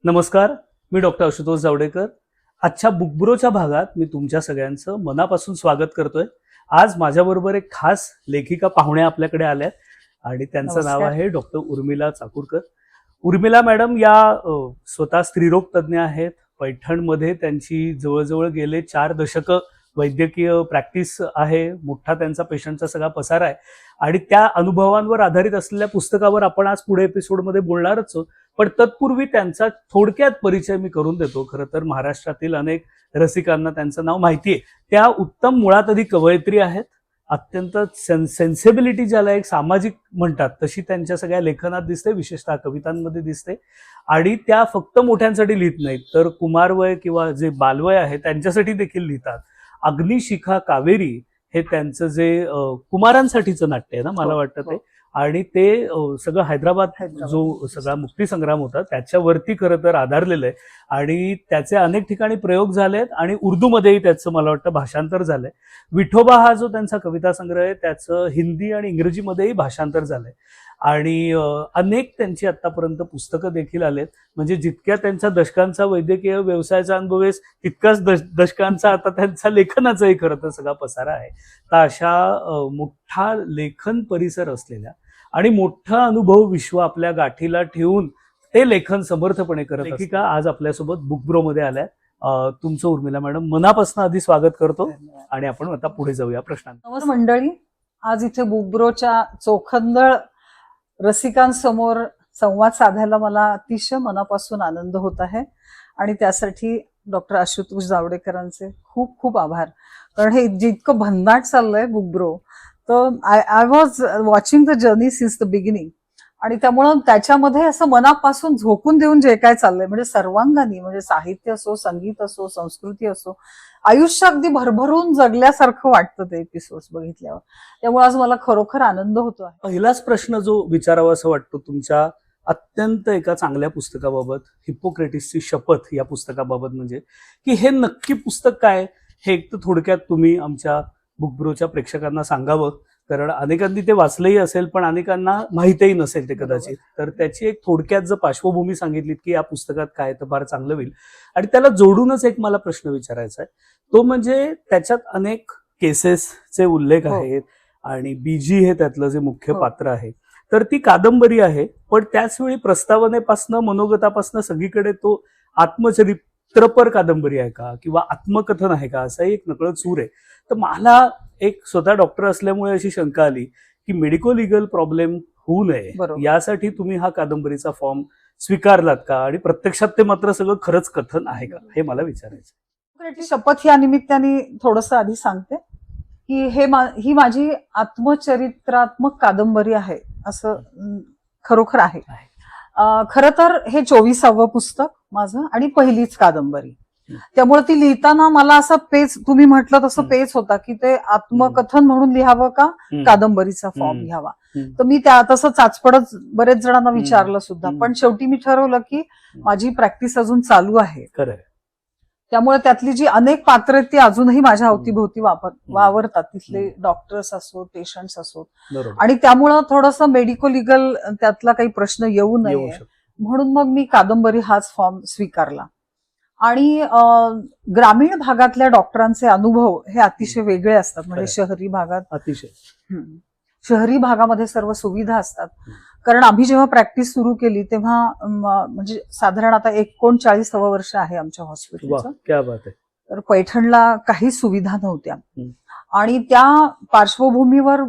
नमस्कार, मी डॉक्टर आशुतोष जावडेकर. आजच्या बुकब्रोच्या भागात मी तुमच्या सगळ्यांचं मनापासून स्वागत करतोय. आज माझ्याबरोबर एक खास लेखिका पाहुण्या आपल्याकडे आल्यात आणि त्यांचं नाव आहे डॉक्टर उर्मिला चाकूरकर. उर्मिला मॅडम या स्वतः स्त्रीरोग तज्ज्ञ आहेत. पैठणमध्ये त्यांची जवळजवळ गेले 4 दशकं वैद्यकीय प्रॅक्टिस आहे. मोठा त्यांचा पेशंटचा सगळा पसारा आहे आणि त्या अनुभवांवर आधारित असलेल्या पुस्तकावर आपण आज पुढे एपिसोडमध्ये बोलणारच आहोत. पण तत्पूर्वी त्यांचा थोडक्यात परिचय मी करून देतो. खरं तर महाराष्ट्रातील अनेक रसिकांना त्यांचं नाव माहिती आहे. त्या उत्तम मुळात आधी कवयित्री आहेत. अत्यंत सेन्सिबिलिटी ज्याला एक सामाजिक म्हणतात तशी त्यांच्या सगळ्या लेखनात दिसते, विशेषतः कवितांमध्ये दिसते. आणि त्या फक्त मोठ्यांसाठी लिहित नाहीत तर कुमारवय किंवा जे बालवय आहे त्यांच्यासाठी देखील लिहितात. अग्निशिखा कावेरी हे त्यांचं जे कुमारांसाठीचं नाट्य आहे ना, मला वाटतं ते. आणि ते सगळं हैदराबाद जो सगळा मुक्तीसंग्राम होता त्याच्यावरती खरं तर आधारलेलं आहे आणि त्याचे अनेक ठिकाणी प्रयोग झालेत आणि उर्दूमध्येही त्याचं मला वाटतं भाषांतर झालंय. विठोबा हा जो त्यांचा कविता संग्रह आहे त्याचं हिंदी आणि इंग्रजीमध्येही भाषांतर झालंय आणि अनेक त्यांची आतापर्यंत पुस्तकं देखील आलेत. म्हणजे जितक्या त्यांचा दशकांचा वैद्यकीय व्यवसायाचा अनुभव आहे तितकाच दशकांचा आता त्यांचा लेखनाचाही खरं तर सगळा पसारा आहे. तर अशा मोठा लेखन परिसर असलेल्या आणि मोठा अनुभव विश्व आपल्या गाठीला ठेवून ते लेखन समर्थपणे करत लेखिका आज आपल्यासोबत बुकब्रो मध्ये आल्या. तुमचं उर्मिला मॅडम मनापासून आधी स्वागत करतो आणि आपण आता पुढे जाऊया प्रश्नांना. नमस्कार मंडळी, आज इथे बुकब्रोच्या चोखंदळ रसिकांसमोर संवाद साधायला मला अतिशय मनापासून आनंद होत आहे आणि त्यासाठी डॉक्टर आशुतोष जावडेकरांचे खूप खूप आभार. कारण हे जितकं भन्नाट चाललंय बुकब्रो, तर I was watching the journey since the beginning आणि त्यामुळं त्याच्यामध्ये असं मनापासून झोकून देऊन जे काय चाललंय म्हणजे सर्वांगानी, म्हणजे साहित्य असो, संगीत असो, संस्कृती असो, आयुष्य अगदी भरभरून जगल्यासारखं वाटतं ते एपिसोड्स बघितल्यावर. त्यामुळे आज मला खरोखर आनंद होतो आहे. पहिलाच प्रश्न जो विचारावा असं वाटतो तुमच्या अत्यंत एका चांगल्या पुस्तकाबाबत, हिप्पोक्रेटिसची शपथ या पुस्तकाबाबत, म्हणजे की हे नक्की पुस्तक काय, हे एक तर थोडक्यात तुम्ही आमच्या बुकब्रोच्या प्रेक्षकांना सांगावं. कारण अनेकांनी ते वाचलंही असेल पण अनेकांना माहितीही नसेल ते कदाचित. तर त्याची एक थोडक्यात जर पार्श्वभूमी सांगितलीत की या पुस्तकात काय, तर फार चांगलं होईल. आणि त्याला जोडूनच एक मला प्रश्न विचारायचा आहे, तो म्हणजे त्याच्यात अनेक केसेसचे उल्लेख आहेत आणि बीजी हे त्यातलं जे मुख्य पात्र आहे. तर ती कादंबरी आहे पण त्याचवेळी प्रस्तावनेपासनं मनोगतापासनं सगळीकडे तो आत्मचरित्रपर कादंबरी आहे का किंवा आत्मकथन आहे का, असाही एक नकळत सूर आहे. तर मला एक स्वतः डॉक्टर असल्यामुळे अशी शंका आली की मेडिको लिगल प्रॉब्लेम होऊ नये यासाठी तुम्ही हा कादंबरीचा फॉर्म स्वीकारलात का आणि प्रत्यक्षात ते मात्र सगळं खरंच कथन आहे का, हे मला विचारायचं. शपथ या निमित्ताने थोडस आधी सांगते की ही माझी आत्मचरित्रात्मक कादंबरी आहे असं खरोखर आहे. खरं तर हे 24वं पुस्तक माझं आणि पहिलीच कादंबरी. त्यामुळे ती लिहिताना मला असा पेच, तुम्ही म्हटलं तसं पेच होता की ते आत्मकथन म्हणून लिहावं का कादंबरीचा फॉर्म घ्यावा. तर मी त्या तसं चाचपडत बरेच जणांना विचारलं सुद्धा, पण शेवटी मी ठरवलं की माझी प्रॅक्टिस अजून चालू आहे. त्यामुळे त्यातली जी अनेक पात्र आहेत ती अजूनही माझ्या अवतीभोवती वावरतात, तिथले डॉक्टर्स असोत, पेशंट्स असोत. आणि त्यामुळं थोडंसं मेडिको लिगल त्यातला काही प्रश्न येऊ नये म्हणून मग मी कादंबरी हाच फॉर्म स्वीकारला. आणि ग्रामीण भागातल्या डॉक्टरांचे अनुभव हे अतिशय वेगळे असतात. म्हणजे शहरी भागामध्ये सर्व सुविधा असतात. कारण आम्ही जेव्हा प्रॅक्टिस सुरू केली तेव्हा म्हणजे साधारण आता 39वं वर्ष आहे आमच्या हॉस्पिटलचं. तर पैठणला काहीच सुविधा नव्हत्या आणि त्या पार्श्वभूमीवर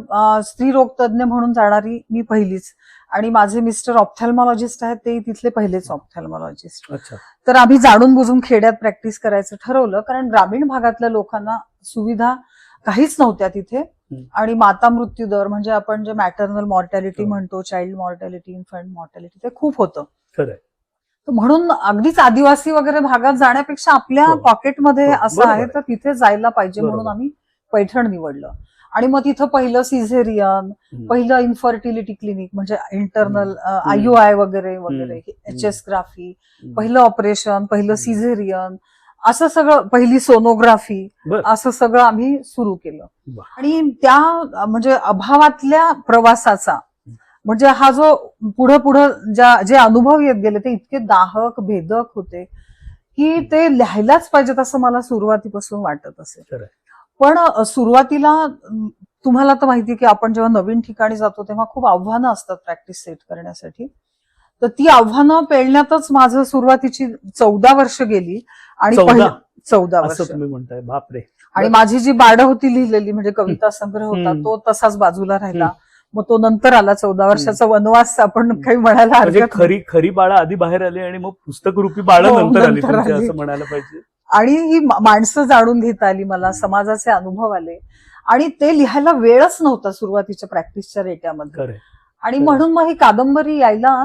स्त्रीरोग तज्ज्ञ म्हणून जाणारी मी पहिलीच. आणि माझे मिस्टर ऑप्थॅल्मॉलॉजिस्ट आहेत, ते तिथले पहिलेच ऑप्थॅल्मॉलॉजिस्ट. तर आम्ही जाणून बुजून खेड्यात प्रॅक्टिस करायचं ठरवलं कारण ग्रामीण भागातल्या लोकांना सुविधा काहीच नव्हत्या तिथे. आणि माता मृत्यू दर म्हणजे आपण जे मॅटर्नल मॉर्टॅलिटी म्हणतो, चाइल्ड मॉर्टॅलिटी, इन्फंट मॉर्टॅलिटी, ते खूप होतं. म्हणून अगदीच आदिवासी वगैरे भागात जाण्यापेक्षा आपल्या पॉकेटमध्ये असं आहे तर तिथे जायला पाहिजे म्हणून आम्ही पैठण निवडलं. आणि मग तिथं पहिलं सिझेरियन, पहिलं इन्फर्टिलिटी क्लिनिक म्हणजे इंटरनल IUI वगैरे वगैरे, एचएसग्राफी, पहिलं ऑपरेशन, पहिलं सिझेरियन, असं सगळं, पहिली सोनोग्राफी, असं सगळं आम्ही सुरू केलं. आणि त्या म्हणजे अभावातल्या प्रवासाचा म्हणजे हा जो पुढं जे अनुभव येत गेले ते इतके दाहक भेदक होते की ते लिहायलाच पाहिजेत असं मला सुरुवातीपासून वाटत असेल. पण सुरुवातीला तुम्हाला तर माहिती की आपण जेव्हा नवीन ठिकाणी जातो तेव्हा खूप आव्हानं असतात प्रॅक्टिस सेट करण्यासाठी. तर ती आव्हानं पेलण्यातच माझं सुरुवातीची 14 वर्ष गेली आणि 14 वर्ष तुम्ही म्हणताय, बापरे. आणि माझी जी बाड होती लिहिलेली म्हणजे कविता संग्रह होता तो तसाच बाजूला राहिला. मग तो नंतर आला 14 वर्षाचा वनवास आपण काही म्हणायला हरकत नाही. खरी बाळं आधी बाहेर आली आणि मग पुस्तकरूपी बाळं नंतर आली असं म्हणायला पाहिजे. आणि ही माणसं जाणून घेता आली मला, समाजाचे अनुभव आले आणि ते लिहायला वेळच नव्हता सुरुवातीच्या प्रॅक्टिसच्या रेट्यामध्ये. आणि म्हणून मग ही कादंबरी यायला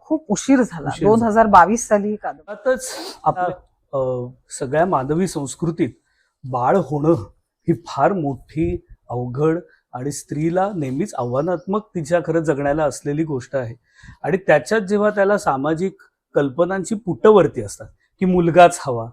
खूप उशीर झाला. 2022 साली ही कादंबरी. आपल्या सगळ्या मानवी संस्कृतीत बाळ होणं ही फार मोठी, अवघड आणि स्त्रीला नेहमीच आव्हानात्मक तिच्या खरं जगण्याला असलेली गोष्ट आहे. आणि त्याच्यात जेव्हा त्याला सामाजिक कल्पनांची पुटवरती असतात की मुलगाच हवा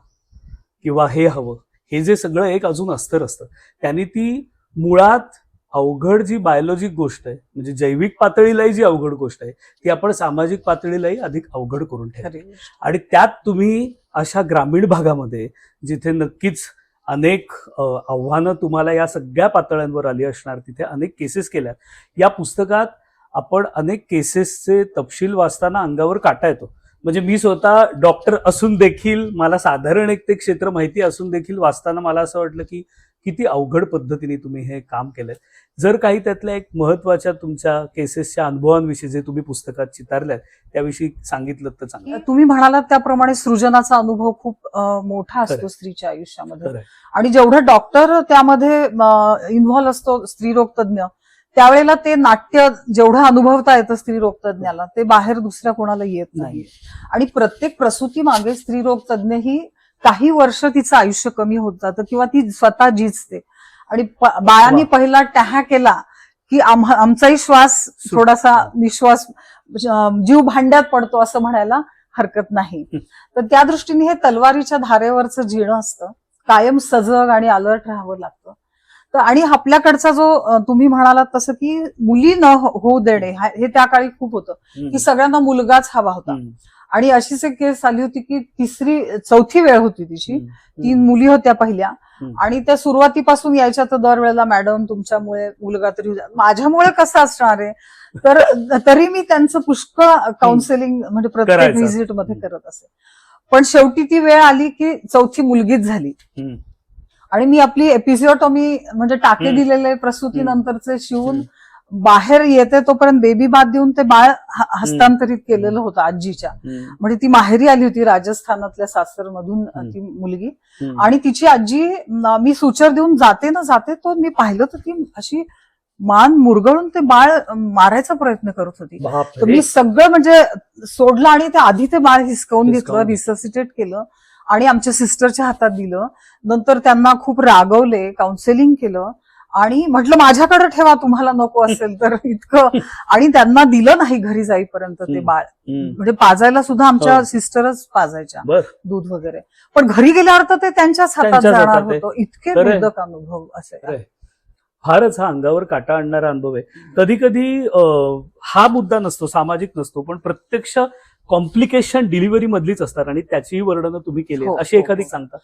किंवा हे हवं, हे जे सगळं एक अजून अस्तर असतं, त्यांनी ती मुळात अवघड जी बायोलॉजिक गोष्ट आहे म्हणजे जैविक पातळीलाही जी अवघड गोष्ट आहे ती आपण सामाजिक पातळीलाही अधिक अवघड करून ठेवली. आणि त्यात तुम्ही अशा ग्रामीण भागामध्ये जिथे नक्कीच अनेक आव्हानं तुम्हाला या सगळ्या पातळ्यांवर आली असणार, तिथे अनेक केसेस केल्यात. या पुस्तकात आपण अनेक केसेसचे तपशील वाचताना अंगावर काटा येतो. म्हणजे मी स्वतः डॉक्टर असून देखील, मला साधारण एक ते क्षेत्र माहिती असून देखील वाचताना मला असं वाटलं की किती अवघड पद्धतीने तुम्ही हे काम केलंय. जर काही त्यातल्या एक महत्वाच्या तुमच्या केसेसच्या अनुभवांविषयी जे तुम्ही पुस्तकात चितारल्यात त्याविषयी सांगितलं तर चांगलं. तुम्ही म्हणालात त्याप्रमाणे सृजनाचा अनुभव खूप मोठा असतो स्त्रीच्या आयुष्यामध्ये. आणि जेवढं डॉक्टर त्यामध्ये इन्व्हॉल्व असतो स्त्रीरोग तज्ञ, त्यावेळेला ते नाट्य जेवढं अनुभवता येतं स्त्रीरोग तज्ञाला ते बाहेर दुसऱ्या कोणाला येत नाही. आणि प्रत्येक प्रसूती मागे स्त्रीरोग तज्ञ ही काही वर्ष तिचं आयुष्य कमी होत जातं किंवा ती स्वतः जिजते. आणि बाळांनी पहिला टॅहा केला की आमचाही श्वास थोडासा निश्वास जीव भांड्यात पडतो असं म्हणायला हरकत नाही. तर त्या दृष्टीने हे तलवारीच्या धारेवरचं जीणं असतं, कायम सजग आणि अलर्ट राहावं लागतं. तर आणि आपल्याकडचा जो तुम्ही म्हणालात तसं की मुली न होऊ देणे हे त्या काळी खूप होतं की सगळ्यांना मुलगाच हवा होता. आणि अशीच एक केस आली होती की चौथी वेळ होती तिची, 3 मुली होत्या पहिल्या आणि त्या सुरुवातीपासून यायच्या तर दरवेळेला मॅडम तुमच्यामुळे मुलगा तरी माझ्यामुळे कसं असणार आहे. तर तरी मी त्यांचं पुष्कळ काउन्सिलिंग म्हणजे प्रत्येक व्हिजिट मध्ये करत असे. पण शेवटी ती वेळ आली की चौथी मुलगीच झाली आणि मी आपली एपिसिओटॉमी म्हणजे टाके दिलेले प्रसूतीनंतरचे शिवून बाहेर येते तोपर्यंत बेबी बाथ देऊन ते बाळ हस्तांतरित केलेलं होतं आजीच्या. म्हणजे ती माहेरी आली होती राजस्थानातल्या सासरमधून ती मुलगी. आणि तिची आजी मी सूचर देऊन जाते ना जाते तो मी पाहिलं तर ती अशी मान मुरगळून ते बाळ मारायचा प्रयत्न करत होती. तर मी सगळं म्हणजे सोडलं आणि ते आधी ते बाळ हिसकावून घेतलं, रिससिटेट केलं आणि आमच्या सिस्टरच्या हातात दिलं. नंतर त्यांना खूप रागवले, काउन्सिलिंग केलं आणि म्हटलं माझ्याकडे ठेवा तुम्हाला नको असेल तर इतकं. आणि त्यांना दिलं नाही घरी जाईपर्यंत ते बाळ. म्हणजे पाजायला सुद्धा आमच्या सिस्टरच पाजायच्या दूध वगैरे. पण घरी गेल्यावर तर ते त्यांच्याच हातात जाणार होतं. इतके वेदक अनुभव असे. फारच हा अंगावर काटा आणणारा अनुभव आहे. कधी कधी हा मुद्दा नसतो, सामाजिक नसतो, पण प्रत्यक्ष कॉम्प्लिकेशन डिलिव्हरी मधलीच असतात आणि त्याचीही वर्णनं तुम्ही केली. अशी एखादी सांगता?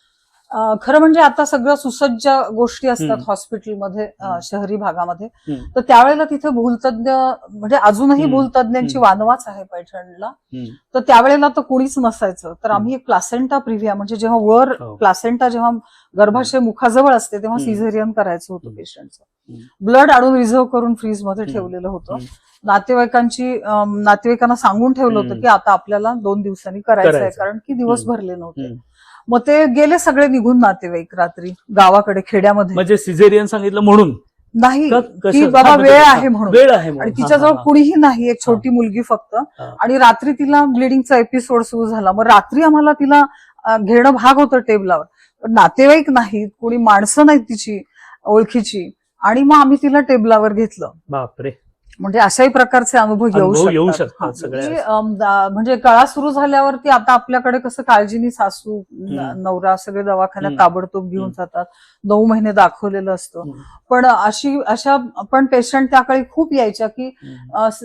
खरं म्हणजे आता सगळं सुसज्ज गोष्टी असतात हॉस्पिटलमध्ये शहरी भागामध्ये. तर त्यावेळेला तिथे भूलतज्ञ म्हणजे अजूनही भूलतज्ञांची वानवाच आहे पैठणला. तर त्यावेळेला तर कुणीच नसायचं. तर आम्ही एक प्लासेंटा प्रिव्हिया म्हणजे जेव्हा वर प्लासेंटा जेव्हा गर्भाशय मुखाजवळ असते तेव्हा सिझेरियन करायचं होतं पेशंटचं. ब्लड आणून रिझर्व्ह करून फ्रीजमध्ये ठेवलेलं होतं. नातेवाईकांना सांगून ठेवलं होतं की आता आपल्याला 2 दिवसांनी करायचं आहे कारण की दिवस भरले नव्हते. मग ते गेले सगळे निघून नातेवाईक रात्री गावाकडे खेड्यामध्ये. म्हणजे सिझेरियन सांगितलं म्हणून नाही की बाबा वेळ आहे म्हणून. आणि तिच्याजवळ कुणीही नाही, एक छोटी मुलगी फक्त. आणि रात्री तिला ब्लिडिंगचा एपिसोड सुरू झाला. मग रात्री आम्हाला तिला घेणं भाग होतं टेबलावर. नातेवाईक नाहीत, कोणी माणसं नाहीत तिची ओळखीची. आणि मग आम्ही तिला टेबलावर घेतलं. बापरे. म्हणजे अशाही प्रकारचे अनुभव येऊ शकतात हा, सगळ्या. की, म्हणजे कळा सुरू झाल्यावरती आता आपल्याकडे कसं काळजीनी सासू नवरा सगळे दवाखान्यात ताबडतोब घेऊन जातात, 9 महिने दाखवलेलं असतं. पण अशा पण पेशंट त्या काळी खूप यायच्या की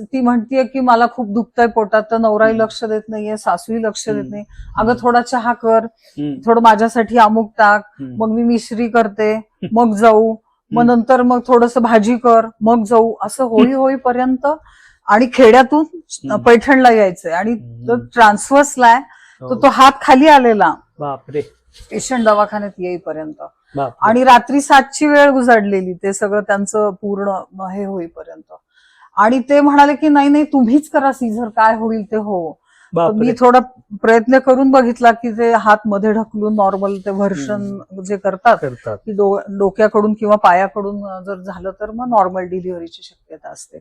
ती म्हणतीये की मला खूप दुखतंय पोटात, तर नवराही लक्ष देत नाहीये, सासूही लक्ष देत नाही. अगं थोडा चहा कर, थोडं माझ्यासाठी अमुक टाक, मग मी मिश्री करते, मग जाऊ, मग नंतर मग थोडस भाजी कर, मग जाऊ, असं होईपर्यंत. आणि खेड्यातून पैठणला यायचंय आणि तो ट्रान्सफर्सला आहे, तर तो हात खाली आलेला बापरे पेशंट दवाखान्यात येईपर्यंत. बापरे. आणि रात्री 7ची वेळ गुजारलेली ते सगळं त्यांचं पूर्ण हे होईपर्यंत. आणि ते म्हणाले की नाही तुम्हीच करा सीझर, काय होईल ते हो. मी थोडा प्रयत्न करून बघितला की ते हात मध्ये ढकलून नॉर्मल ते व्हर्शन जे करतात की डोक्याकडून किंवा पायाकडून जर झालं तर मग नॉर्मल डिलिव्हरीची शक्यता असते.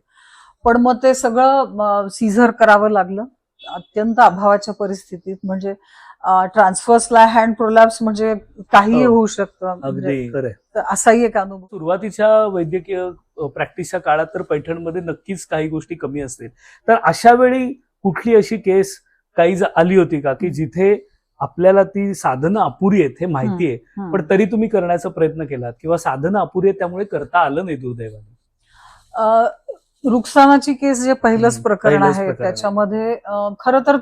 पण मग ते सगळं सीझर करावं लागलं अत्यंत अभावाच्या परिस्थितीत. म्हणजे ट्रान्सफर्सला हँड प्रोलॅप्स म्हणजे काहीही होऊ शकतं. म्हणजे असाही एक अनुभव. सुरुवातीच्या वैद्यकीय प्रॅक्टिसच्या काळात तर पैठणमध्ये नक्कीच काही गोष्टी कमी असतील. तर अशा वेळी कुठली अशी केस काही आली होती का की जिथे आपल्याला ती साधनं अपुरी आहेत हे माहिती आहे, पण तरी तुम्ही करण्याचा प्रयत्न केलात किंवा साधनं अपुरी आहेत त्यामुळे करता आलं नाही दुर्दैवाने? रुक्सानाची केस जे पहिलंच प्रकरण आहे त्याच्यामध्ये खरं तर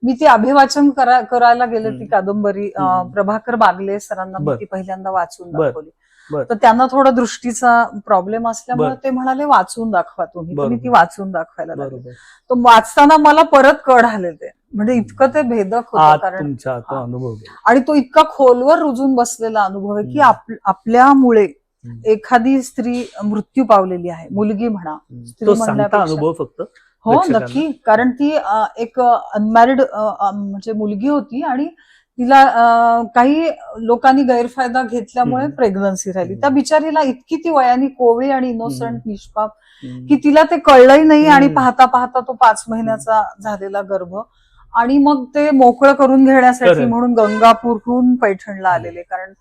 मी ती अभिवाचन करायला गेले. ती कादंबरी प्रभाकर बागले सरांना मी ती पहिल्यांदा वाचून दाखवली. तर त्यांना थोडा दृष्टीचा प्रॉब्लेम असल्यामुळे ते म्हणाले वाचून दाखवा तुम्ही, तर मी ती वाचून दाखवायला लागले. तर वाचताना मला परत कळ आले ते, म्हणजे इतकं ते भेदक होतं. कारण अनुभव आणि तो इतका खोलवर रुजून बसलेला अनुभव आहे की आपल्यामुळे एखादी स्त्री मृत्यू पावलेली आहे, मुलगी म्हणा, स्त्री म्हणण्यापेक्षा अनुभव फक्त. हो नक्की. कारण ती एक अनमॅरिड म्हणजे मुलगी होती आणि तिला काही लोकांनी गैरफायदा घेतल्यामुळे प्रेग्नन्सी राहिली. त्या बिचारीला इतकी ती वयाने कोवळी आणि इनोसंट निष्पाप की तिला ते कळलंही नाही. आणि पाहता पाहता तो 5 महिन्याचा झालेला गर्भ. आणि मग ते मोकळं करून घेण्यासाठी म्हणून गंगापूरहून पैठणला आलेले. कारण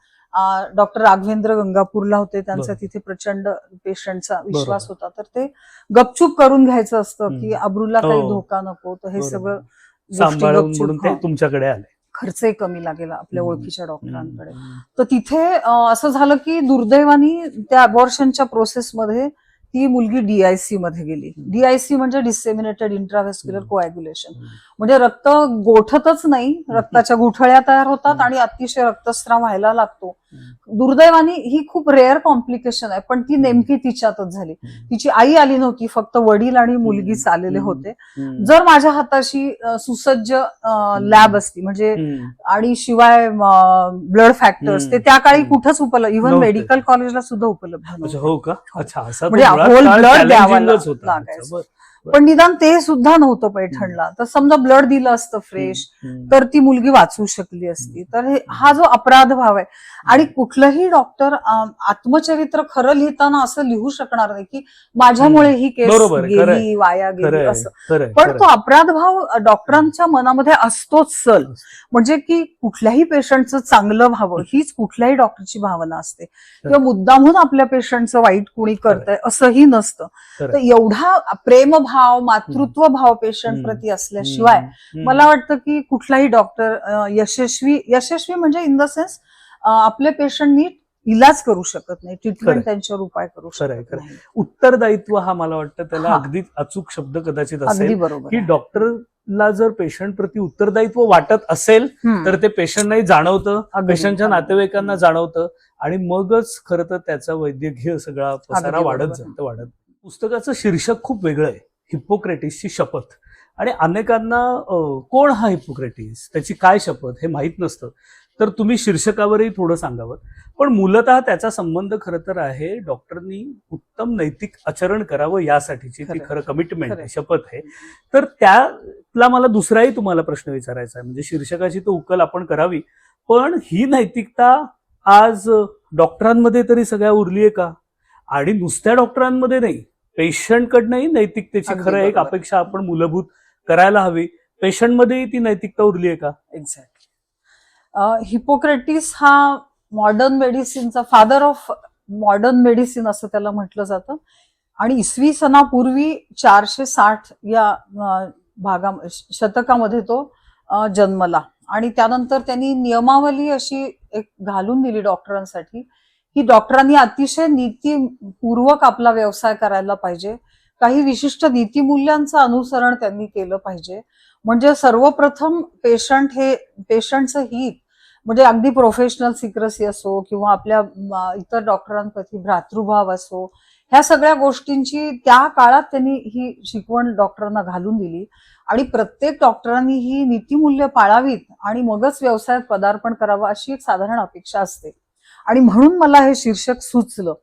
डॉक्टर राघवेंद्र गंगापूरला होते, त्यांचा तिथे प्रचंड पेशंटचा विश्वास होता. तर ते गपचूप करून घ्यायचं असतं की अब्रूला काही धोका नको. तर हे सगळं गोष्टी तुमच्याकडे आले. खर्चही कमी लागेल आपल्या ओळखीच्या डॉक्टरांकडे. तर तिथे असं झालं की दुर्दैवाने त्या अबॉर्शनच्या प्रोसेसमध्ये ती मुलगी DIC मध्ये गेली. DIC म्हणजे डिसेमिनेटेड इंट्राव्हेस्क्युलर कोॲग्युलेशन. म्हणजे रक्त गोठतच नाही, रक्ताच्या गुठळ्या तयार होतात आणि अतिशय रक्तस्राव व्हायला लागतो. दुर्दैवाने ही खूप रेअर कॉम्प्लिकेशन आहे, पण ती नेमकी तिच्यातच झाली. तिची आई आली नव्हती, फक्त वडील आणि मुलगीच आलेले होते. जर माझ्या हाताशी सुसज्ज लॅब असती म्हणजे आणि शिवाय ब्लड फॅक्टर्स ते त्या काळी कुठंच उपलब्ध, इव्हन मेडिकल कॉलेजला सुद्धा उपलब्ध नव्हतं. हो का? अच्छा. म्हणजे होल ब्लड द्यावं लागायचं. पण निदान ते सुद्धा नव्हतं पैठणला. तर समजा ब्लड दिलं असतं फ्रेश तर ती मुलगी वाचू शकली असती. तर हा जो अपराध भाव आहे. आणि कुठलंही डॉक्टर आत्मचरित्र खरं लिहिताना असं लिहू शकणार नाही की माझ्यामुळे ही केस गेली, वाया गेली असं. पण तो अपराध भाव डॉक्टरांच्या मनामध्ये असतोच सल. म्हणजे की कुठल्याही पेशंटचं चांगलं व्हावं हीच कुठल्याही डॉक्टरची भावना असते. किंवा मुद्दामून आपल्या पेशंटचं वाईट कुणी करतंय असंही नसतं. तर एवढा प्रेमभाव, मातृत्व भाव पेशंट प्रती असल्याशिवाय मला वाटतं की कुठलाही डॉक्टर यशस्वी म्हणजे इन द सेन्स आपले पेशंट नीट इलाज करू शकत नाही, ट्रीटमेंट त्यांच्यावर उपाय करू शकत नाही. उत्तरदायित्व हा मला वाटतं त्याला अगदी अचूक शब्द कदाचित असेल की डॉक्टरला जर पेशंट प्रती उत्तरदायित्व वाटत असेल तर ते पेशंटनाही जाणवतं, पेशंटच्या नातेवाईकांना जाणवतं आणि मगच खरं तर त्याचा वैद्यकीय सगळा पसारा वाढत जातं. पुस्तकाचं शीर्षक खूप वेगळं आहे, हिप्पोक्रेटिसची शपथ. आणि अनेकांना कोण हा हिप्पोक्रेटिस, त्याची काय शपथ हे माहीत नसतं. तर तुम्ही शीर्षकावरही थोडं सांगावं. पण मूलतः त्याचा संबंध खरं तर आहे डॉक्टरनी उत्तम नैतिक आचरण करावं यासाठीची ती खरं कमिटमेंट आहे, शपथ आहे. तर त्याला मला दुसराही तुम्हाला प्रश्न विचारायचा आहे. म्हणजे शीर्षकाची तर उकल आपण करावी, पण ही नैतिकता आज डॉक्टरांमध्ये तरी सगळ्या उरली आहे का? आणि नुसत्या डॉक्टरांमध्ये नाही, पेशंटकडनंही नैतिकतेची खरं एक अपेक्षा आपण मूलभूत करायला हवी. पेशंटमध्येही ती नैतिकता उरली आहे का? एक्झॅक्टली. हिपोक्रेटिस हा मॉडर्न मेडिसिनचा फादर ऑफ मॉडर्न मेडिसिन असं त्याला म्हटलं जातं. आणि इसवी सणापूर्वी 460 या शतकामध्ये तो जन्मला. आणि त्यानंतर त्यांनी नियमावली अशी एक घालून दिली डॉक्टरांसाठी की डॉक्टरांनी अतिशय नीतीपूर्वक आपला व्यवसाय करायला पाहिजे. काही विशिष्ट नीतिमूल्यांचं अनुसरण त्यांनी केलं पाहिजे. म्हणजे सर्वप्रथम पेशंटचं हित, म्हणजे अगदी प्रोफेशनल सिक्रेसी असो किंवा आपल्या इतर डॉक्टरांप्रती भ्रातृभाव असो, ह्या सगळ्या गोष्टींची त्या काळात त्यांनी ही शिकवण डॉक्टरांना घालून दिली. आणि प्रत्येक डॉक्टरांनी ही नीतिमूल्य पाळावीत आणि मगच व्यवसायात पदार्पण करावं अशी एक साधारण अपेक्षा असते. आणि म्हणून मला हे शीर्षक सुचलं.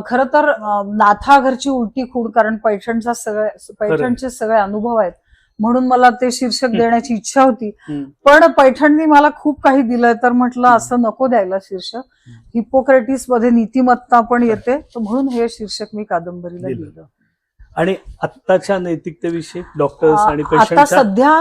खरं तर नाथा घरची उलटी खूण, कारण पैठणचे सगळे अनुभव आहेत म्हणून मला ते शीर्षक देण्याची इच्छा होती. पण पैठणनी मला खूप काही दिलंय, तर म्हटलं असं नको द्यायला शीर्षक. हिपोक्रेटिस मध्ये नीतिमत्ता पण येते, तर म्हणून हे शीर्षक मी कादंबरीला दिलं. आणि आत्ताच्या नैतिकतेविषयी डॉक्टर्स आणि आता सध्या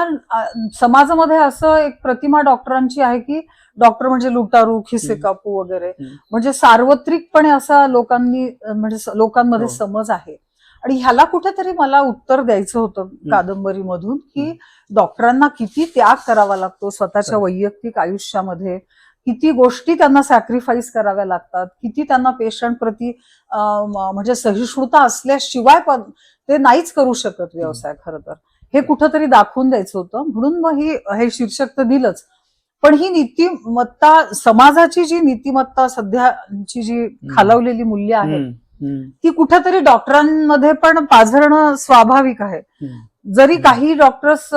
समाजामध्ये असं एक प्रतिमा डॉक्टरांची आहे की डॉक्टर म्हणजे लुटारू, खिसे कापू वगैरे, म्हणजे सार्वत्रिकपणे असा लोकांमध्ये समज आहे. आणि ह्याला कुठेतरी मला उत्तर द्यायचं होतं कादंबरीमधून की डॉक्टरांना किती त्याग करावा लागतो स्वतःच्या वैयक्तिक आयुष्यामध्ये, किती गोष्टी त्यांना सॅक्रिफाईस कराव्या लागतात, किती त्यांना पेशंट प्रती म्हणजे सहिष्णुता असल्याशिवाय पण ते नाहीच करू शकत व्यवसाय. खरं तर हे कुठंतरी दाखवून द्यायचं होतं, म्हणून मग हे शीर्षक तर दिलंच. पण ही नीतिमत्ता, समाजाची जी नीतिमत्ता सध्याची जी खालावलेली मूल्य आहेत ती कुठेतरी डॉक्टरांमध्ये पण पाझरणं स्वाभाविक आहे. जरी काही डॉक्टर्स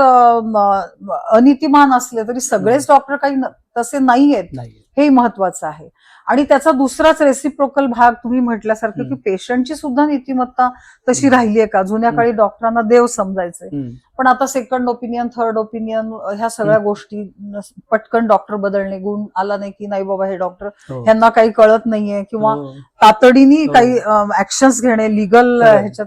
अनितिमान असले तरी सगळेच डॉक्टर काही तसे नाही आहेत, हे महत्वाचं आहे. आणि त्याचा दुसराच रेसिप्रोकल भाग तुम्ही म्हटल्यासारखं की पेशंटची सुद्धा नीतिमत्ता तशी राहिली आहे का? जुन्या काळी डॉक्टरांना देव समजायचे, पण आता सेकंड ओपिनियन, थर्ड ओपिनियन, ह्या सगळ्या गोष्टी, पटकन डॉक्टर बदलणे, गुण आला नाही की नाही बाबा हे डॉक्टर ह्यांना काही कळत नाहीये, किंवा तातडीने काही ऍक्शन्स घेणे, लिगल ह्याच्यात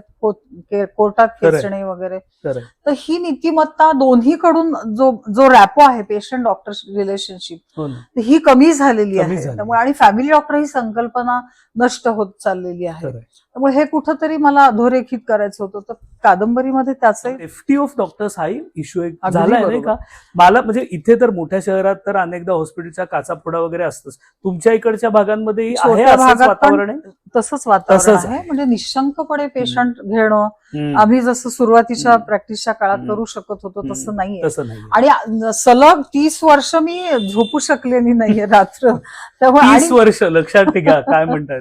कोर्टात खेचणे वगैरे. तर ही नीतिमत्ता दोन्हीकडून जो रॅपो आहे पेशंट डॉक्टर रिलेशनशिप, ही कमी झालेली आहे. त्यामुळे आणि फॅमिली डॉक्टर ही संकल्पना नष्ट होत चाललेली आहे. त्यामुळे हे कुठंतरी मला अधोरेखित करायचं होतं. तर कादंबरीमध्ये त्याचं सेफ्टी ऑफ डॉक्टर्स हा इश्यू एक झालाय नाही का मला. म्हणजे इथे तर मोठ्या शहरात तर अनेकदा हॉस्पिटलच्या काचाफोडा वगैरे असतच. तुमच्या इकडच्या भागांमध्ये वातावरण आहे, तसंच वातावरण आहे. म्हणजे निशंकपणे पेशंट घेणं आम्ही जसं सुरुवातीच्या प्रॅक्टिसच्या काळात करू शकत होतो तसं नाहीये. आणि सलग 30 वर्ष मी झोपू शकलेली नाहीये रात्र. त्यामुळे 30 वर्ष लक्षात ठेवा काय म्हणतात.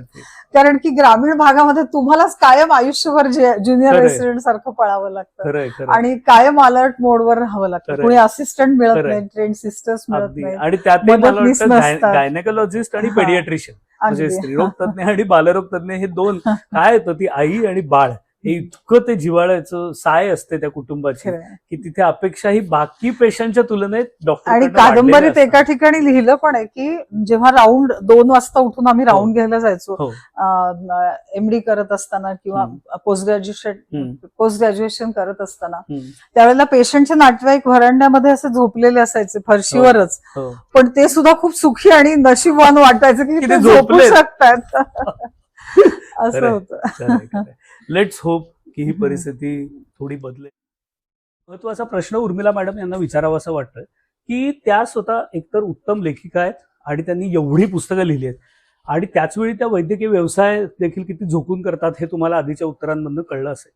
कारण की ग्रामीण भागामध्ये तुम्हालाच कायम आयुष्यभर ज्युनियर रेसिडेंट सारखं पळावं लागतं आणि कायम अलर्ट मोडवर राहावं लागतं. कोणी असिस्टंट मिळत नाही, ट्रेन सिस्टर्स मिळत नाही, आणि त्यात गायनेकोलॉजिस्ट आणि पेडियाट्रिशियन म्हणजे स्त्रीरोग तज्ञ आणि बालरोग तज्ञ हे दोन काय होतं, ती आई आणि बाळ हे इतकं ते जिव्हाळ्याचं साय असते त्या कुटुंबाची की तिथे अपेक्षा ही बाकी पेशंटच्या तुलनेत डॉक्टर. आणि कादंबरीत एका ठिकाणी लिहिलं पण आहे की जेव्हा राऊंड 2 वाजता उठून आम्ही राऊंड घ्यायला जायचो एमडी करत असताना किंवा पोस्ट ग्रॅज्युएशन करत असताना, त्यावेळेला पेशंटचे नातेवाईक व्हरांड्यामध्ये असे झोपलेले असायचे फरशीवरच, पण ते सुद्धा खूप सुखी आणि नशीबवान वाटायचं की ते झोपू शकतात. असं होतं. लेट्स होप की ही परिस्थिती थोडी बदलेल. महत्वाचा प्रश्न उर्मिला मॅडम यांना विचारावा असं वाटतंय की त्या स्वतः एकतर उत्तम लेखिका आहेत आणि त्यांनी एवढी पुस्तकं लिहिली आहेत, आणि त्याचवेळी त्या वैद्यकीय व्यवसाय देखील किती झोकून करतात हे तुम्हाला आधीच्या उत्तरांमधून कळलं असेल.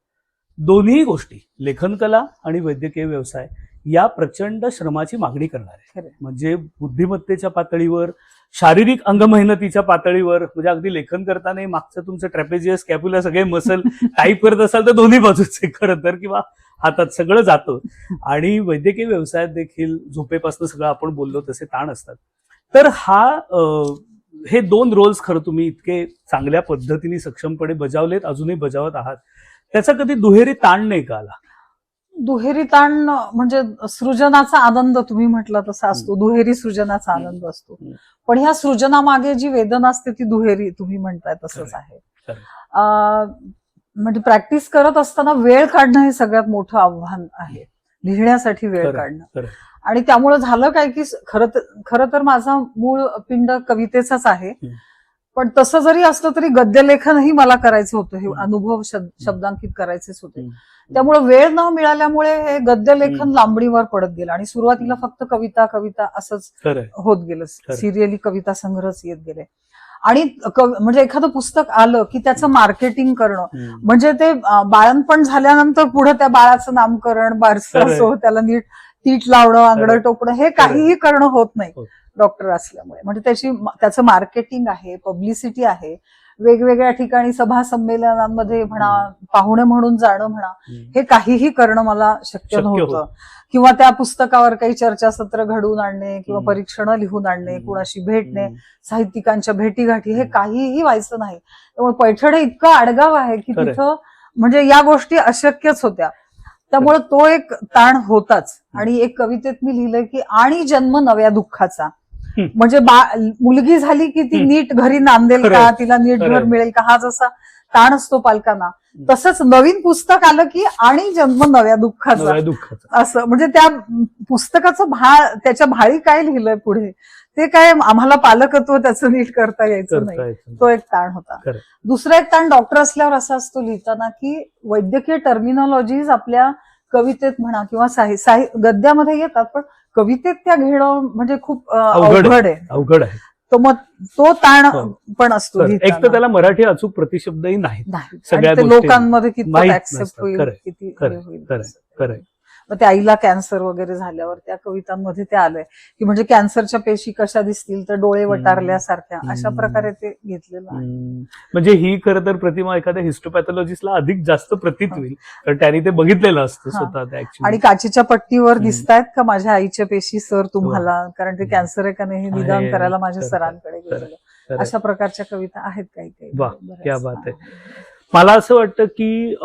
दोन्ही गोष्टी, लेखनकला आणि वैद्यकीय व्यवसाय, या प्रचंड श्रमाची मागणी करणार आहे. म्हणजे बुद्धिमत्तेच्या पातळीवर, शारीरिक अंगमेहनतीच्या पातळीवर, म्हणजे अगदी लेखन करताना मागचं तुमचं ट्रॅपेजियस, स्कॅप्युला सगळे मसल टाईप करत असाल तर दोन्ही बाजूचे खरं तर, किंवा हातात सगळं जातं. आणि वैद्यकीय व्यवसायात देखील झोपेपासून सगळं आपण बोललो तसे ताण असतात. तर हे दोन रोल्स खरं तुम्ही इतके चांगल्या पद्धतीने सक्षमपणे बजावलेत, अजूनही बजावत आहात. त्याचा कधी दुहेरी ताण नाही का आला? दुहेरी ताण म्हणजे सृजनाचा आनंद तुम्ही म्हटलं तसा असतो, दुहेरी सृजनाचा आनंद असतो. पण ह्या सृजनामागे जी वेदना असते ती दुहेरी तुम्ही म्हणताय तसंच आहे. म्हणजे प्रॅक्टिस करत असताना वेळ काढणं हे सगळ्यात मोठं आव्हान आहे, लिहिण्यासाठी वेळ काढणं. आणि त्यामुळे झालं काय की खरं तर माझा मूळ पिंड कवितेचाच आहे, पण तसं जरी असलं तरी गद्यलेखनही मला करायचं होतं, हे अनुभव शब्दांकित करायचेच होते. त्यामुळे वेळ न मिळाल्यामुळे हे गद्यलेखन लांबणीवर पडत गेलं आणि सुरुवातीला फक्त कविता कविता असंच होत गेलं. सिरियली कविता संग्रहच येत गेले. आणि म्हणजे एखादं पुस्तक आलं की त्याचं मार्केटिंग करणं, म्हणजे ते बाळणपण झाल्यानंतर पुढे त्या बाळाचं नामकरण, बारसं असो, त्याला नीट तीट लावणं, आंगडं टोपणं, हे काहीही करणं होत नाही डॉक्टर असल्यामुळे. म्हणजे त्याचं मार्केटिंग आहे, पब्लिसिटी आहे, वेगवेगळ्या ठिकाणी सभा संमेलनांमध्ये म्हणा, पाहुणे म्हणून जाणं म्हणा, हे काहीही करणं मला शक्य नव्हतं. किंवा त्या पुस्तकावर काही चर्चासत्र घडवून आणणे किंवा परीक्षणं लिहून आणणे, कुणाशी भेटणे, साहित्यिकांच्या भेटीगाठी, हे काहीही व्हायचं नाही. त्यामुळे पैठण हे इतकं आडगाव आहे की तिथं म्हणजे या गोष्टी अशक्यच होत्या. त्यामुळे तो एक ताण होताच. आणि एक कवितेत मी लिहिलंय की आणि जन्म नव्या दुःखाचा, म्हणजे मुलगी झाली की ती नीट घरी नांदेल का, तिला नीट घर मिळेल का, हा जसा ताण असतो पालकांना, तसंच नवीन पुस्तक आलं की आणि जन्म नव्या दुःखाचा, असं. म्हणजे त्या पुस्तकाचं त्याच्या भाळी काय लिहिलंय पुढे, ते काय आम्हाला पालकत्व त्याचं नीट करता यायचं नाही. तो एक ताण होता. दुसरा एक ताण डॉक्टर असल्यावर असा असतो लिहिताना की वैद्यकीय टर्मिनॉलॉजीज आपल्या कवितेत म्हणा किंवा गद्यामध्ये येतात, पण कवितेत त्या घेणं म्हणजे खूप अवघड आहे. तर मग तो ताण पण असतो. एक तर त्याला मराठी अचूक प्रतिशब्दही नाही, सगळ्या लोकांमध्ये किती ऍक्सेप्ट होईल, किती होईल. मग त्या आईला कॅन्सर वगैरे झाल्यावर त्या कवितांमध्ये ते आलंय की म्हणजे कॅन्सरच्या पेशी कशा दिसतील तर डोळे वटारल्यासारख्या, अशा प्रकारे ते घेतलेलं आहे. म्हणजे ही खरं तर प्रतिमा एखाद्या हिस्टोपॅथॉलॉजिस्टला अधिक जास्त प्रतीत होईल, कारण त्यांनी ते बघितलेलं असतं स्वतः. आणि काचेच्या पट्टीवर दिसतायत का माझ्या आईच्या पेशी सर तुम्हाला, कारण ते कॅन्सर आहे का नाही हे निदान करायला माझ्या सरांकडे गेलेलं. अशा प्रकारच्या कविता आहेत काही काही. क्या बात आहे. मला असं वाटतं की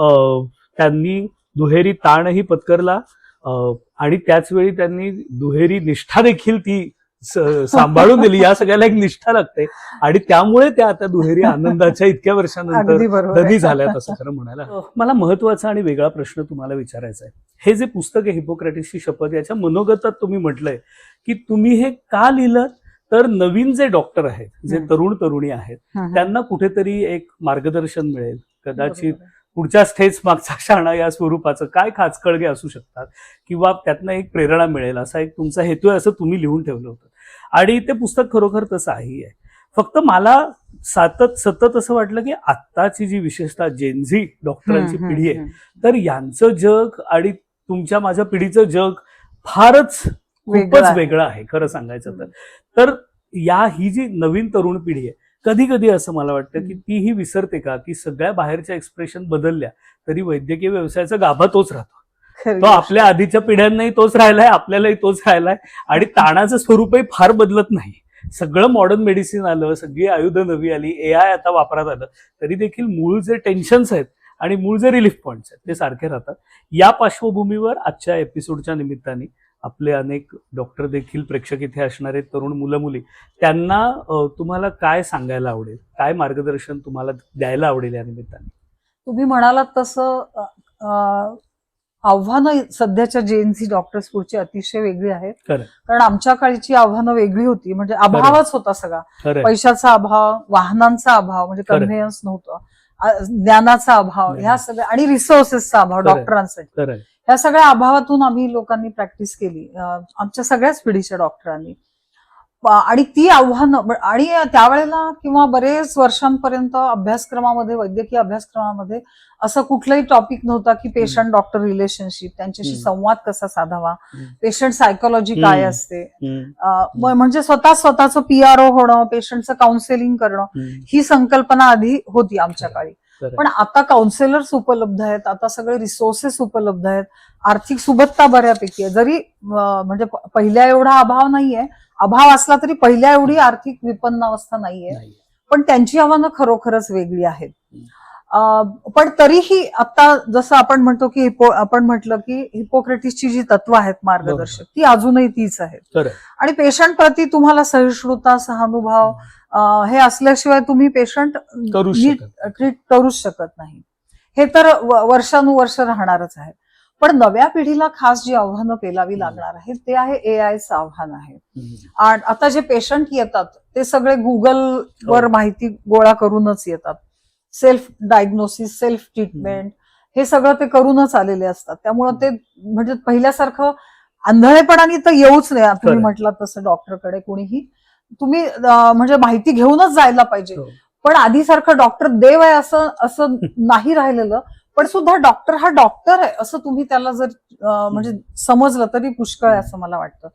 त्यांनी दुहेरी ताणही पत्करला आणि त्याच वेळी त्यांनी दुहेरी निष्ठा देखील ती सांभाळून दिली. या सगळ्याला एक निष्ठा लागते आणि त्यामुळे त्या आता दुहेरी आनंदाच्या इतक्या वर्षानंतर धनी झाल्यात असं खरं म्हणायला. मला महत्वाचा आणि वेगळा प्रश्न तुम्हाला विचारायचा आहे. हे जे पुस्तक आहे हिपोक्रेटिसची शपथ, याच्या मनोगतात तुम्ही म्हटलंय की तुम्ही हे का लिहिलं, तर नवीन जे डॉक्टर आहेत, जे तरुण तरुणी आहेत, त्यांना कुठेतरी एक मार्गदर्शन मिळेल, कदाचित पुढच्या स्टेज मागचा शाणा या स्वरूपाचं काय खाचकळगे असू शकतात किंवा त्यातनं एक प्रेरणा मिळेल, असा एक तुमचा हेतू आहे, असं तुम्ही लिहून ठेवलं होतं. आणि ते पुस्तक खरोखर तसं आहे. फक्त मला सतत असं वाटलं की आत्ताची जी विशेषतः जेनझी डॉक्टरांची पिढी आहे, तर यांचं जग आणि तुमच्या माझ्या पिढीचं जग फारच खूपच वेगळं आहे खरं सांगायचं तर ही जी नवीन तरुण पिढी आहे, कधी कधी असं मला वाटतं की तीही विसरते का की सगळ्या बाहेरच्या एक्सप्रेशन बदलल्या तरी वैद्यकीय व्यवसायाचा गाभा तोच राहतो. तो आपल्या आधीच्या पिढ्यांनाही तोच राहिलाय, आपल्यालाही तोच राहिलाय आणि ताणाचं स्वरूपही फार बदलत नाही. सगळं मॉडर्न मेडिसिन आलं, सगळी आयुधं नवी आली, AI आता वापरात आलं, तरी देखील मूळ जे टेन्शन्स आहेत आणि मूळ जे रिलीफ पॉइंट्स आहेत ते सारखे राहतात. या पार्श्वभूमीवर आजच्या एपिसोडच्या निमित्ताने आपले अनेक डॉक्टर देखील प्रेक्षक इथे असणारे तरुण मुलं मुली, त्यांना तुम्हाला काय सांगायला आवडेल, काय मार्गदर्शन तुम्हाला द्यायला आवडेल या निमित्ताने? तुम्ही म्हणालात तसं आव्हानं सध्याच्या जेएनसी डॉक्टर्स पुढची अतिशय वेगळी आहेत. कारण आमच्या काळची आव्हानं वेगळी होती. म्हणजे अभावच होता सगळा, पैशाचा अभाव, वाहनांचा अभाव, म्हणजे कन्व्हेयन्स नव्हतं, ज्ञानाचा अभाव, ह्या सगळ्या, आणि रिसोर्सेसचा अभाव डॉक्टरांसाठी. ह्या सगळ्या अभावातून आम्ही लोकांनी प्रॅक्टिस केली, आमच्या सगळ्याच पिढीच्या डॉक्टरांनी. आणि ती आव्हानं, आणि त्यावेळेला किंवा बरेच वर्षांपर्यंत अभ्यासक्रमामध्ये, वैद्यकीय अभ्यासक्रमामध्ये असं कुठलाही टॉपिक नव्हता की पेशंट डॉक्टर रिलेशनशिप, त्यांच्याशी संवाद कसा साधावा, पेशंट सायकोलॉजी काय असते, म्हणजे स्वतःचं PRO होणं, पेशंटचं काउन्सिलिंग करणं, ही संकल्पना आधी होती आमच्या काळी. पण आता काउन्सिलर्स उपलब्ध आहेत, आता सगळे रिसोर्सेस उपलब्ध आहेत, आर्थिक सुबत्ता बऱ्यापैकी आहे. जरी म्हणजे पहिल्या एवढा अभाव नाहीये, अभाव असला तरी पहिल्या एवढी आर्थिक विपन्नावस्था नाहीये, पण त्यांची आव्हानं खरोखरच वेगळी आहेत. पण तरीही आता जसं आपण म्हणतो की आपण म्हटलं की हिपोक्रेटिसची जी तत्व आहेत मार्गदर्शक, ती अजूनही तीच आहेत. आणि पेशंट प्रती तुम्हाला सहिष्णुता, सहानुभूती हे असल्याशिवाय तुम्ही पेशंट ट्रीट करूच शकत नाही. हे तर वर्षानुवर्ष राहणारच आहे. पण नव्या पिढीला खास जी आव्हानं पेलावी लागणार आहेत ते आहे एआयचं आव्हान आहे. आणि आता जे पेशंट येतात ते सगळे गुगलवर माहिती गोळा करूनच येतात. सेल्फ डायग्नोसिस, सेल्फ ट्रीटमेंट हे सगळं ते करूनच आलेले असतात. त्यामुळं ते म्हणजे पहिल्यासारखं आंधळेपणाने तर येऊच नाही. तुम्ही म्हटलं तसं डॉक्टरकडे कोणीही तुम्ही म्हणजे माहिती घेऊनच जायला पाहिजे. पण आधीसारखं डॉक्टर देव आहे असं नाही राहिलेलं. पण सुद्धा डॉक्टर हा डॉक्टर आहे असं तुम्ही त्याला जर म्हणजे समजलं तरी पुष्कळ आहे असं मला वाटतं.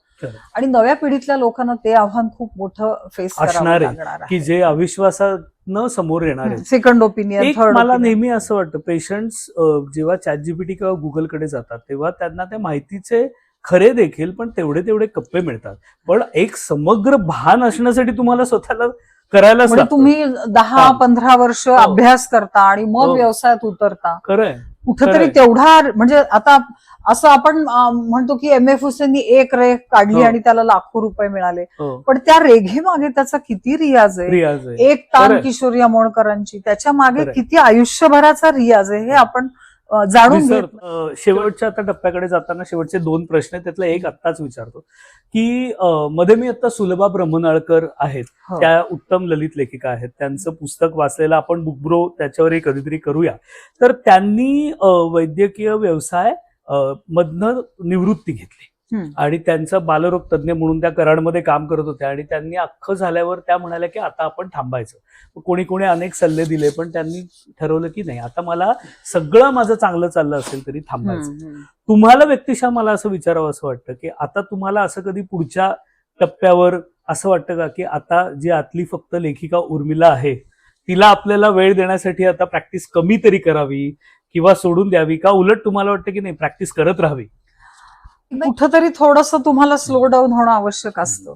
आणि नव्या पिढीतल्या लोकांना ते आव्हान खूप मोठं फेस करावं लागणार आहे की जे अविश्वासानं समोर येणार आहे. सेकंड ओपिनियन, थर्ड मला नेहमी असं वाटतं पेशंट्स जेव्हा ChatGPT किंवा गुगलकडे जातात तेव्हा त्यांना त्या माहितीचे खरे देखील पण तेवढे कप्पे मिळतात. पण एक समग्र भान असण्यासाठी तुम्हाला स्वतःला करायला तुम्ही 10-15 वर्ष अभ्यास करता आणि मग व्यवसायात उतरता. खरंय कुठेतरी तेवढा म्हणजे आता असं आपण म्हणतो की MF हुसेननी एक रेघ काढली आणि त्याला लाखो रुपये मिळाले. पण त्या रेघे मागे त्याचा किती रियाज आहे. एक तान किशोरी अमोणकरांची त्याच्या मागे किती आयुष्यभराचा रियाज आहे हे आपण जाणून घेतो. शेवटच्या आता टप्प्याकडे जाताना शेवटचे 2 प्रश्न आहेत. त्यातला एक आत्ताच विचारतो की मध्ये मी आता सुलभा ब्रह्मनाळकर आहेत, त्या उत्तम ललित लेखिका आहेत. त्यांचं पुस्तक वाचलेलं आपण बुकब्रो त्याच्यावरही कधीतरी करूया. तर त्यांनी वैद्यकीय व्यवसाय मधनं निवृत्ती घेतली आणि त्यांचा बालरोग तज्ज्ञ म्हणून त्या कराडमध्ये काम करत होत्या आणि त्यांनी अख्खं झाल्यावर त्या म्हणाल्या की आता आपण थांबायचं. कोणी कोणी अनेक सल्ले दिले पण त्यांनी ठरवलं की नाही, आता मला सगळं माझं चांगलं चाललं असेल तरी थांबायचं. तुम्हाला व्यक्तिशः मला असं विचारावं असं वाटतं की आता तुम्हाला असं कधी पुढच्या टप्प्यावर असं वाटतं का की आता जी आतली फक्त लेखिका उर्मिला आहे तिला आपल्याला वेळ देण्यासाठी आता प्रॅक्टिस कमी तरी करावी किंवा सोडून द्यावी, का उलट तुम्हाला वाटतं की नाही प्रॅक्टिस करत राहावी? कुठंतरी थोडंसं तुम्हाला स्लो डाऊन होणं आवश्यक असतं.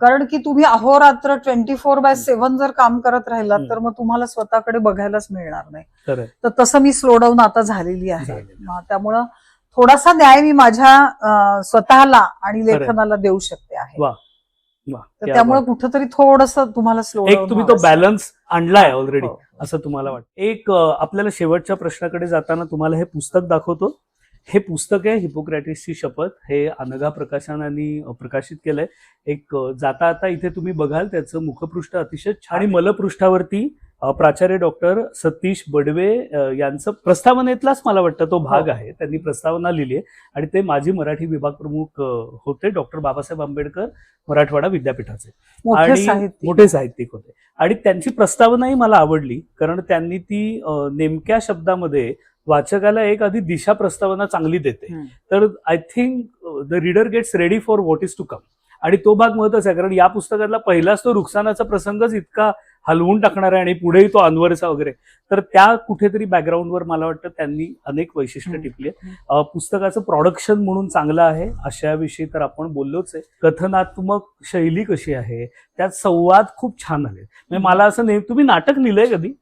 कारण की तुम्ही अहोरात्र 24/7 जर काम करत राहिलात तर मग तुम्हाला स्वतःकडे बघायलाच मिळणार नाही. तर तसं मी स्लो डाऊन आता झालेली आहे. त्यामुळं थोडासा न्याय मी माझ्या स्वतःला आणि लेखनाला देऊ शकते आहे. तर त्यामुळे कुठंतरी थोडंसं तुम्हाला स्लो डाऊन, तुम्ही तो बॅलन्स आणलाय ऑलरेडी असं तुम्हाला वाटतं. एक आपल्याला शेवटच्या प्रश्नाकडे जाताना तुम्हाला हे पुस्तक दाखवतो. हे पुस्तक आहे हिपोक्रेटिसची शपथ. हे अनघा प्रकाशनाने प्रकाशित केलंय. एक जाता आता इथे तुम्ही बघाल त्याचं मुखपृष्ठ अतिशय छान आणि मलपृष्ठावरती प्राचार्य डॉक्टर सतीश बडवे यांचं प्रस्तावनेतलाच मला वाटतं तो भाग आहे. त्यांनी प्रस्तावना लिहिली आहे आणि ते माजी मराठी विभाग प्रमुख होते डॉक्टर बाबासाहेब आंबेडकर मराठवाडा विद्यापीठाचे आणि मोठे साहित्यिक होते. आणि त्यांची प्रस्तावनाही मला आवडली कारण त्यांनी ती नेमक्या शब्दामध्ये वाचकाला एक आधी दिशा प्रस्तावना चांगली देते. तर I think the reader gets ready for what is to come. आणि तो भाग महत्वाचा आहे कारण या पुस्तकातला पहिलाच तो रुखसानाचा प्रसंगच इतका हलवून टाकणार आहे आणि पुढेही तो अनवरचा वगैरे. तर त्या कुठेतरी बॅकग्राऊंडवर मला वाटतं त्यांनी अनेक वैशिष्ट्य टिपली आहेत. पुस्तकाचं प्रोडक्शन म्हणून चांगलं आहे अशाविषयी तर आपण बोललोच आहे. कथनात्मक शैली कशी आहे, त्यात संवाद खूप छान आले. म्हणजे मला असं नाही, तुम्ही नाटक लिहिलंय कधी?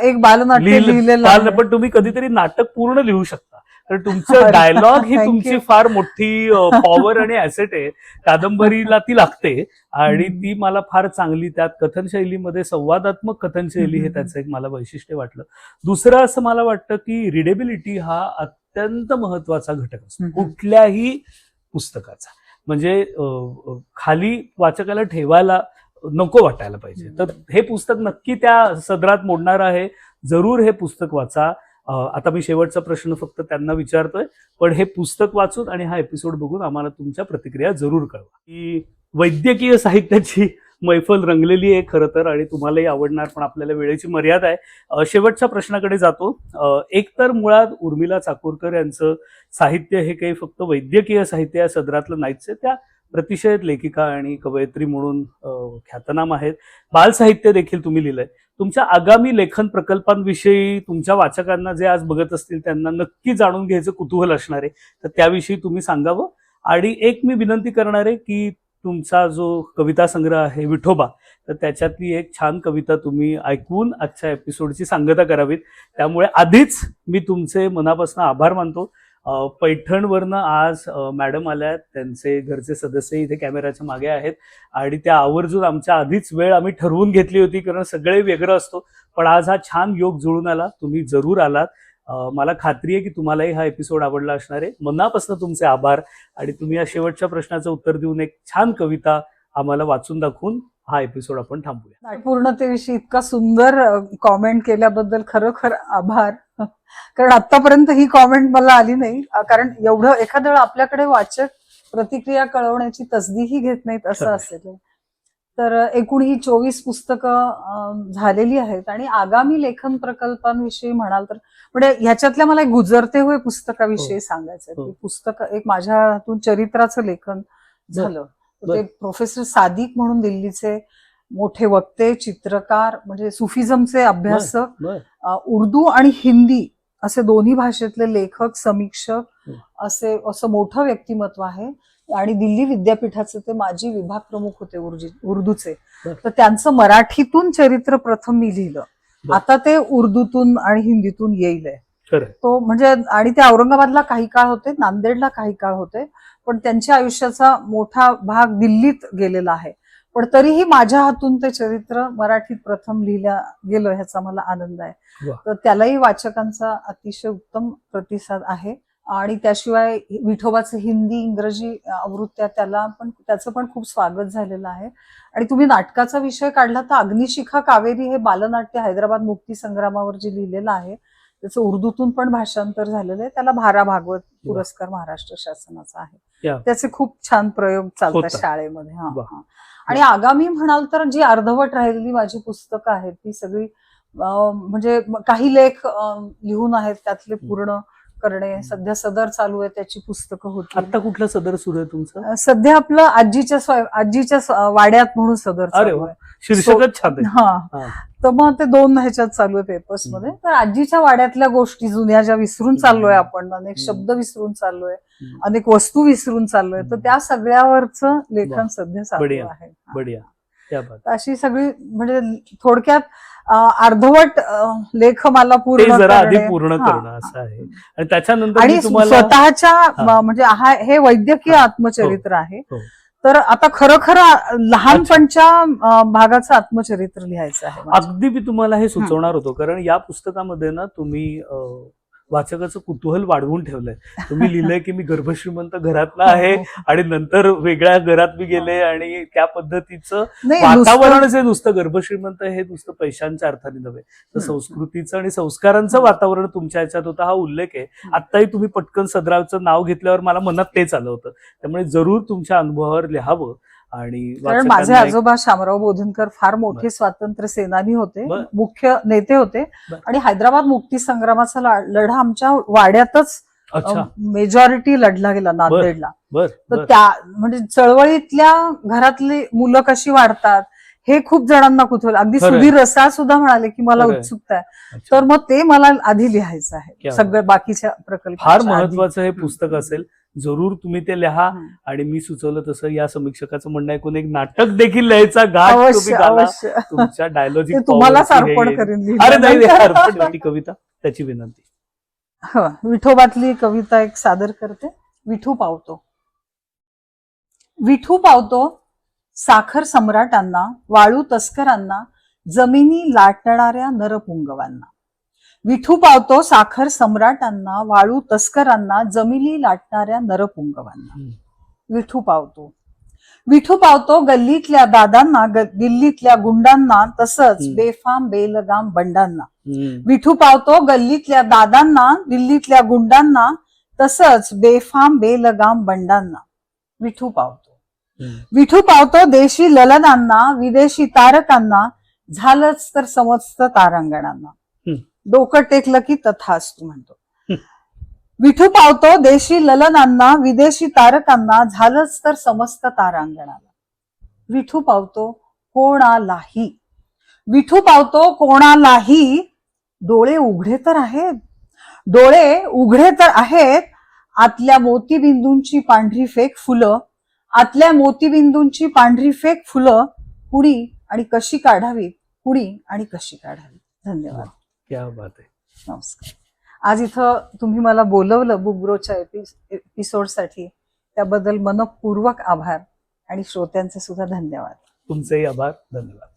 एक बालनाट्य लिहिलेलं, पण तुम्ही कधीतरी नाटक पूर्ण लिहू शकता कारण तुमचं डायलॉग ही तुमची फार मोठी पॉवर आणि ऍसेट आहे. कादंबरीला ती लागते आणि ती मला फार चांगली, त्यात कथनशैलीमध्ये संवादात्मक कथनशैली हे त्याचं एक मला वैशिष्ट्य वाटलं. दुसरं असं मला वाटतं की रिडेबिलिटी हा अत्यंत महत्वाचा घटक असतो कुठल्याही पुस्तकाचा. म्हणजे खाली वाचकाला ठेवायला नको वाटायला पाहिजे. तर हे पुस्तक नक्की त्या सदरात मोडणार आहे. जरूर हे पुस्तक वाचा. आता मी शेवटचा प्रश्न फक्त त्यांना विचारतोय, पण हे पुस्तक वाचून आणि हा एपिसोड बघून आम्हाला तुमच्या प्रतिक्रिया जरूर कळवा. की वैद्यकीय साहित्याची मैफल रंगलेली आहे खरं तर आणि तुम्हालाही आवडणार, पण आपल्याला वेळेची मर्यादा आहे. शेवटच्या प्रश्नाकडे जातो. एकतर मुळात उर्मिला चाकूरकर यांचं साहित्य हे काही फक्त वैद्यकीय साहित्य या सदरातलं नाहीच आहे. त्या प्रतिशयत लेखिका आणि कवयित्री म्हणून ख्यातनाम आहेत. बालसाहित्य देखील तुम्ही लिहिलंय. तुमच्या आगामी लेखन प्रकल्पांविषयी तुमच्या वाचकांना जे आज बघत असतील त्यांना नक्की जाणून घ्यायचं कुतूहल असणार आहे, तर त्याविषयी तुम्ही सांगावं. आणि एक मी विनंती करणार आहे की तुमचा जो कविता संग्रह आहे विठोबा, तर त्याच्यातली एक छान कविता तुम्ही ऐकून आजच्या एपिसोडची सांगता करावीत. त्यामुळे आधीच मी तुमचे मनापासून आभार मानतो. पैठणवरनं आज मॅडम आल्यात, त्यांचे घरचे सदस्य इथे कॅमेऱ्याच्या मागे आहेत आणि त्या आवर्जून आमच्या आधीच वेळ आम्ही ठरवून घेतली होती कारण सगळे वेगळं असतो, पण आज हा छान योग जुळून आला. तुम्ही जरूर आलात मला खात्री आहे की तुम्हालाही हा एपिसोड आवडला असणार आहे. मनापासून तुमचे आभार. आणि तुम्ही या शेवटच्या प्रश्नाचं उत्तर देऊन एक छान कविता आम्हाला वाचून दाखवून हा एपिसोड आपण थांबूया. नाटपूर्णतेविषयी इतका सुंदर कॉमेंट केल्याबद्दल खरोखर आभार. कारण आतापर्यंत ही कॉमेंट मला आली नाही. कारण एवढं एखाद्या वेळा आपल्याकडे वाचक प्रतिक्रिया कळवण्याची तसदीही घेत नाहीत असं असेल. तर एकूण ही 24 पुस्तकं झालेली आहेत. आणि आगामी लेखन प्रकल्पांविषयी म्हणाल तर म्हणजे ह्याच्यातल्या मला एक गुजरते हुए पुस्तकाविषयी सांगायचं. पुस्तक एक माझ्या हातून चरित्राचं लेखन झालं. ते प्रोफेसर सादिक म्हणून दिल्लीचे मोठे वक्ते, चित्रकार, म्हणजे सुफिझमचे अभ्यासक, उर्दू आणि हिंदी असे दोन्ही भाषेतले लेखक, समीक्षक असं मोठं व्यक्तिमत्व आहे. आणि दिल्ली विद्यापीठाचे ते माजी विभाग प्रमुख होते उर्दूचे. तर त्यांचं मराठीतून चरित्र प्रथम मी लिहिलं. आता ते उर्दूतून आणि हिंदीतून येईल. तो म्हणजे आणि ते औरंगाबादला काही काळ होते, नांदेडला काही काळ होते, पण त्यांच्या आयुष्याचा मोठा भाग दिल्लीत गेलेला आहे. पण तरीही माझ्या हातून ते चरित्र मराठीत प्रथम लिहिल्या गेलं ह्याचा मला आनंद आहे. तर त्यालाही वाचकांचा अतिशय उत्तम प्रतिसाद आहे. आणि त्याशिवाय विठोबाचे हिंदी इंग्रजी आवृत्त्या त्याचं पण खूप स्वागत झालेलं आहे. आणि तुम्ही नाटकाचा विषय काढला तर अग्निशिखा कावेरी हे बालनाट्य हैदराबाद मुक्ती संग्रामावर जे लिहिलेलं आहे त्याचं उर्दूतून पण भाषांतर झालेलं आहे. त्याला भारा भागवत पुरस्कार महाराष्ट्र शासनाचा आहे. त्याचे खूप छान प्रयोग चालतात शाळेमध्ये. आणि आगामी म्हणाल तर जी अर्धवट राहिलेली माझी पुस्तकं आहेत ती सगळी म्हणजे काही लेख लिहून आहेत त्यातले पूर्ण करणे. सध्या सदर चालू आहे, त्याची पुस्तकं होती. आता कुठलं सदर सुरू आहे तुमचं? सध्या आपलं आजीच्या वाड्यात म्हणून सदर चालू आहे. शीर्षकच छान आहे. हा, तर मग ते 2 ह्याच्यात चालू आहे पेपर्स मध्ये. तर आजीच्या वाड्यातल्या गोष्टी जुन्या ज्या विसरून चाललोय आपण, अनेक शब्द विसरून चाललोय, अनेक वस्तू विसरून चाललोय, तर त्या सगळ्यावरच लेखन सध्या चालू आहे. अशी सगळी म्हणजे थोडक्यात अर्धवट लेख मला पूर्ण करणं असं आहे. आणि त्याच्यानंतर आणि स्वतःच्या म्हणजे हे वैद्यकीय आत्मचरित्र आहे. तर आता खरोखर लहानपणच्या भागाचं आत्मचरित्र लिहायचं आहे. अगदी मी तुम्हाला हे सुचवणार होतो, कारण या पुस्तकामध्ये ना तुम्ही वाचकाचं कुतूहल वाढवून ठेवलंय. तुम्ही लिहिलंय की मी गर्भश्रीमंत घरातला आहे आणि नंतर वेगळ्या घरात मी गेले आणि त्या पद्धतीचं वातावरण जे नुसतं गर्भश्रीमंत हे नुसतं पैशांच्या अर्थाने नव्हे, तर संस्कृतीचं आणि संस्कारांचं वातावरण तुमच्या ह्याच्यात होतं. हा उल्लेख आहे. आत्ताही तुम्ही पटकन सदराचं नाव घेतल्यावर मला मनात तेच आलं होतं. त्यामुळे जरूर तुमच्या अनुभवावर लिहावं. आणि कारण माझे आजोबा शामराव बोधनकर फार मोठे स्वातंत्र्य सेनानी होते, मुख्य नेते होते. आणि हैदराबाद मुक्ती संग्रामाचा लढा आमच्या वाड्यातच मेजॉरिटी लढला गेला नांदेडला. तर त्या म्हणजे चळवळीतल्या घरातली मुलं कशी वाढतात हे खूप जणांना कुतूहल. अगदी सुधीर रसाळ सुद्धा म्हणाले की मला उत्सुकता आहे. तर मग ते मला आधी लिहायचं आहे. सगळं बाकीच्या प्रकल्प फार महत्वाचं हे पुस्तक असेल. जरूर तुम्ही ते लिहा. आणि मी सुचवलं तसं या समीक्षकाचं म्हणणं ऐकून एक नाटक देखील लिहायचा घाट तुम्ही घाला. तुमच्या डायलॉजिक तुम्हालाच अर्पण करीन. अरे नाही, अर्पण कविता त्याची विनंती. विठोबातली कविता एक सादर करते. विठू पावतो. विठू पावतो साखर सम्राटांना, वाळू तस्करांना, जमिनी लाटणाऱ्या नरपुंगवांना. विठू पावतो साखर सम्राटांना, वाळू तस्करांना, जमिनी लाटणाऱ्या नरपुंगवांना. विठू पावतो. विठू पावतो गल्लीतल्या दादांना, दिल्लीतल्या गुंडांना, तसंच बेफाम बेलगाम बंडांना. विठू पावतो गल्लीतल्या दादांना, दिल्लीतल्या गुंडांना, तसंच बेफाम बेलगाम बंडांना. विठू पावतो. विठू पावतो देशी ललनांना, विदेशी तारकांना, झालंच तर समस्त तारांगणांना. डोकं टेकलं की तथास्तु म्हणतो. विठू पावतो देशी ललनांना, विदेशी तारकांना, झालंच तर समस्त तारांगणाला. विठू पावतो कोणालाही. विठू पावतो कोणालाही. डोळे उघडे तर आहेत, डोळे उघडे तर आहेत. आतल्या मोतीबिंदूंची पांढरी फेक फुलं, आतल्या मोतीबिंदूंची पांढरी फेक फुलं, कुणी आणि कशी काढावी, कुणी आणि कशी काढावी. धन्यवाद. क्या बात आहे. नमस्कार. आज इथं तुम्ही मला बोलवलं बुकब्रोच्या एपिसोडसाठी, त्याबद्दल मनपूर्वक आभार. आणि श्रोत्यांचे सुद्धा धन्यवाद. तुमचेही आभार. धन्यवाद.